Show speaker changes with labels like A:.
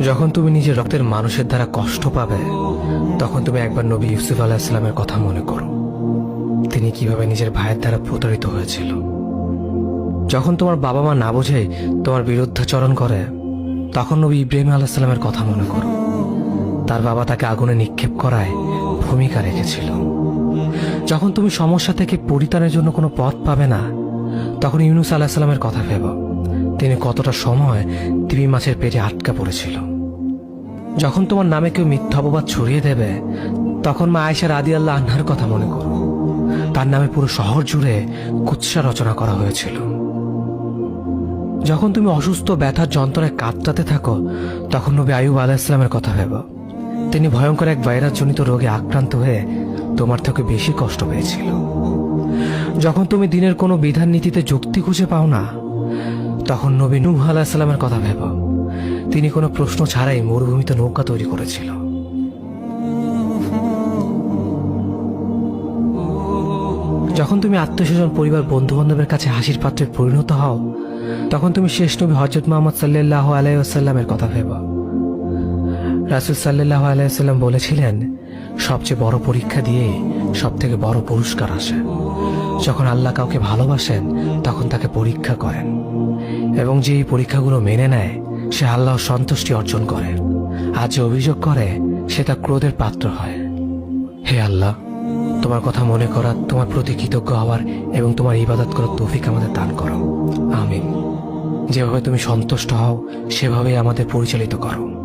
A: যখন তুমি নিজের রক্তের মানুষের দ্বারা কষ্ট পাবে, তখন তুমি একবার নবী ইউসুফ আলাইহিস সালামের কথা মনে করো। তিনি কিভাবে নিজের ভাইয়ের দ্বারা প্রতারিত হয়েছিল। যখন তোমার বাবা মা না বোঝে তোমার বিরুদ্ধাচরণ করে, তখন নবী ইব্রাহিম আলাইহিস সালামের কথা মনে করো। তার বাবা তাকে আগুনে নিক্ষেপ করায় ভূমিকা রেখেছিল। যখন তুমি সমস্যা থেকে পরিত্রাণের জন্য কোনো পথ পাবে না, তখন ইউনুস আলাইহিস সালামের কথা ভেবো। তিনি কতটা সময় তিমি মাছের পেটে আটকা পড়েছিল। যখন তোমার নামে কেউ মিথ্যা অপবাদ ছড়িয়ে দেবে, তখন মা আয়েশা রাদিয়াল্লাহু আনহার কথা মনে করো। তার নামে পুরো শহর জুড়ে কুৎসা রচনা করা হয়েছিল। যখন তুমি অসুস্থ ব্যথার যন্ত্রণায় কাতরাতে থাকো, তখন নবী আইয়ুব আলাইহিস সালামের কথা ভেবো। তিনি ভয়ঙ্কর এক ভাইরাসজনিত রোগে আক্রান্ত হয়ে তোমার থেকে বেশি কষ্ট পেয়েছিল। যখন তুমি দিনের কোনো বিধান নীতিতে যুক্তি খুঁজে পাও না, তখন নবী নূহ আলাইহিস সালামের কথা ভেবো। তিনি কোনো প্রশ্ন ছাড়াই মরুভূমিতে নৌকা তৈরি করেছিল। যখন তুমি আত্মীয়স্বজন, পরিবার, বন্ধু বান্ধবের কাছে হাসির পাত্রে পরিণত হও, তখন তুমি শেষ নবী হযরত মুহাম্মদ সাল্লাল্লাহু আলাইহি ওয়াসাল্লামের কথা ভেবো। রাসূল সাল্লাল্লাহু আলাইহি ওয়াসাল্লাম বলেছিলেন, সবচেয়ে বড় পরীক্ষা দিয়ে সব থেকে বড় পুরস্কার আসে। যখন আল্লাহ কাউকে ভালোবাসেন, তখন তাকে পরীক্ষা করেন, এবং যে এই পরীক্ষাগুলো মেনে নেয়, সে আল্লাহর সন্তুষ্টি অর্জন করে। আর যে অভিযোগ করে, সে তার ক্রোধের পাত্র হয়। হে আল্লাহ, তোমার কথা মনে করা, তোমার প্রতি কৃতজ্ঞ হওয়ার এবং তোমার ইবাদত করার তৌফিক আমাদের দান করো। আমিন। যেভাবে তুমি সন্তুষ্ট হও, সেভাবেই আমাদের পরিচালিত করো।